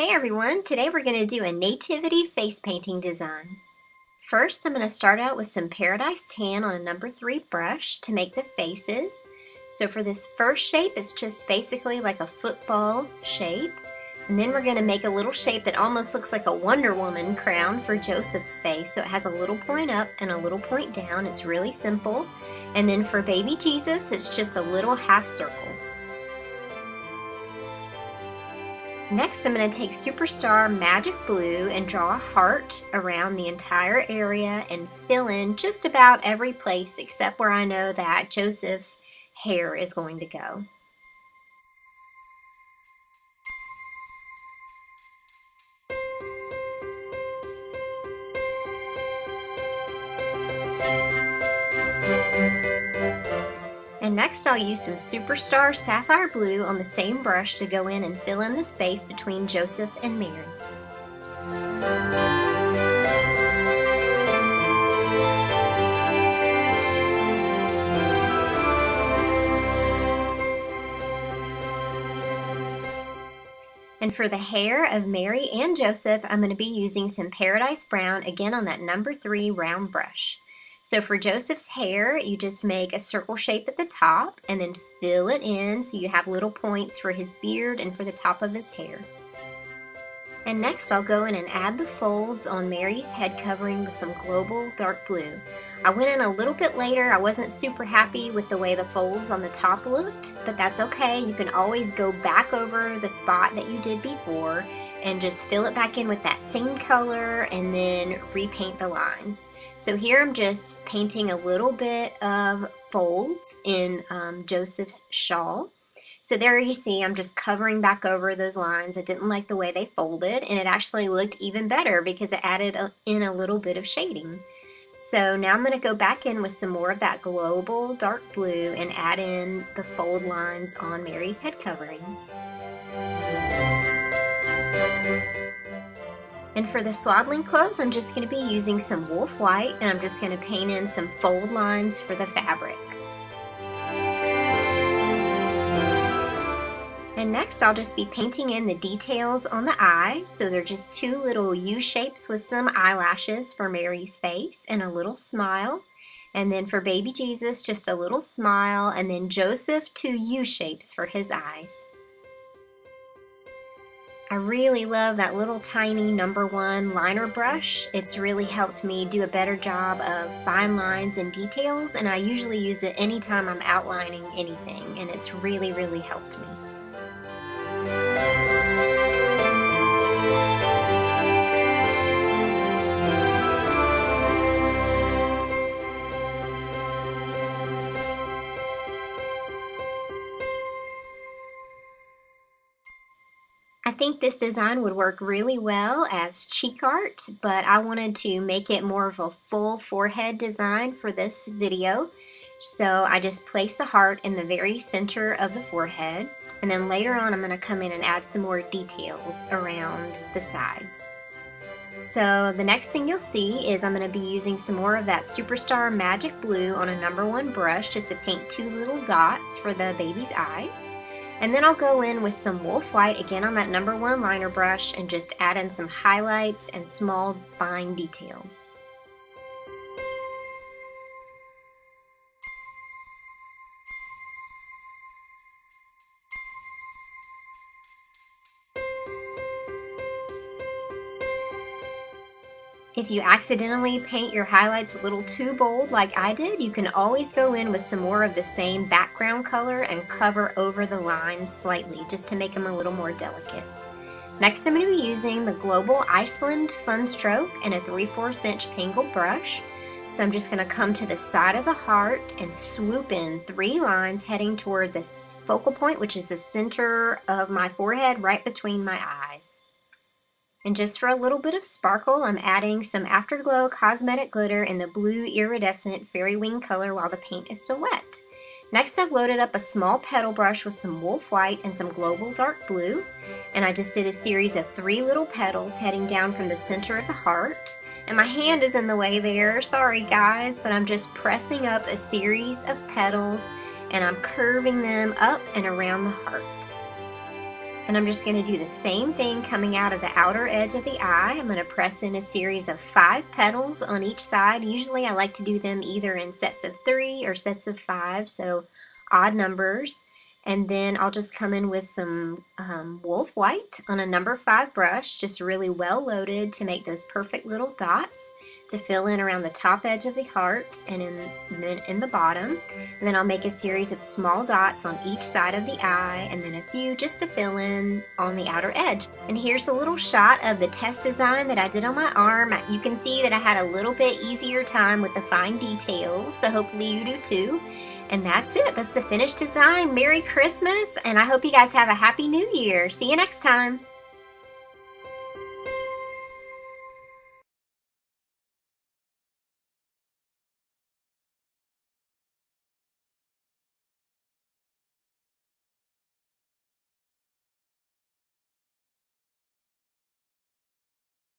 Hey everyone, today we're going to do a nativity face painting design. First, I'm going to start out with some Paradise Tan on a number 3 brush to make the faces. So for this first shape, it's just basically like a football shape. And then we're going to make a little shape that almost looks like a Wonder Woman crown for Joseph's face. So it has a little point up and a little point down. It's really simple. And then for baby Jesus, it's just a little half circle. Next, I'm going to take Superstar Magic Blue and draw a heart around the entire area and fill in just about every place except where I know that Joseph's hair is going to go. And next I'll use some Superstar Sapphire Blue on the same brush to go in and fill in the space between Joseph and Mary. And for the hair of Mary and Joseph, I'm going to be using some Paradise Brown, again on that number 3 round brush. So for Joseph's hair, you just make a circle shape at the top and then fill it in so you have little points for his beard and for the top of his hair. And next I'll go in and add the folds on Mary's head covering with some Global Dark Blue. I went in a little bit later. I wasn't super happy with the way the folds on the top looked, but that's okay. You can always go back over the spot that you did before and just fill it back in with that same color and then repaint the lines. So here I'm just painting a little bit of folds in Joseph's shawl. So there you see I'm just covering back over those lines. I didn't like the way they folded, and it actually looked even better because it added in a little bit of shading. So now I'm going to go back in with some more of that Global Dark Blue and add in the fold lines on Mary's head covering. And for the swaddling clothes, I'm just going to be using some Wolfe White, and I'm just going to paint in some fold lines for the fabric. And next I'll just be painting in the details on the eyes. So they're just 2 little U shapes with some eyelashes for Mary's face and a little smile. And then for baby Jesus, just a little smile, and then Joseph, 2 U shapes for his eyes. I really love that little tiny number 1 liner brush. It's really helped me do a better job of fine lines and details, and I usually use it anytime I'm outlining anything, and it's really helped me. I think this design would work really well as cheek art, but I wanted to make it more of a full forehead design for this video. So I just placed the heart in the very center of the forehead, and then later on I'm going to come in and add some more details around the sides. So the next thing you'll see is I'm going to be using some more of that Superstar Magic Blue on a number 1 brush just to paint 2 little dots for the baby's eyes. And then I'll go in with some Wolfe White again on that number 1 liner brush and just add in some highlights and small fine details. If you accidentally paint your highlights a little too bold like I did, you can always go in with some more of the same background color and cover over the lines slightly just to make them a little more delicate. Next I'm going to be using the Global Iceland Fun Stroke and a 3/4 inch angle brush. So I'm just going to come to the side of the heart and swoop in 3 lines heading toward this focal point, which is the center of my forehead right between my eyes. And just for a little bit of sparkle, I'm adding some Afterglow Cosmetic glitter in the blue iridescent fairy wing color while the paint is still wet. Next I've loaded up a small petal brush with some Wolfe White and some Global Dark Blue, and I just did a series of 3 little petals heading down from the center of the heart. And my hand is in the way there, sorry guys, but I'm just pressing up a series of petals and I'm curving them up and around the heart. And I'm just going to do the same thing coming out of the outer edge of the eye. I'm going to press in a series of 5 petals on each side. Usually I like to do them either in sets of 3 or sets of 5, so odd numbers. And then I'll just come in with some Wolfe White on a number 5 brush, just really well loaded to make those perfect little dots to fill in around the top edge of the heart and then in the bottom. And then I'll make a series of small dots on each side of the eye and then a few just to fill in on the outer edge. And here's a little shot of the test design that I did on my arm. You can see that I had a little bit easier time with the fine details, so hopefully you do too. And that's it. That's the finished design. Merry Christmas, and I hope you guys have a Happy New Year. See you next time.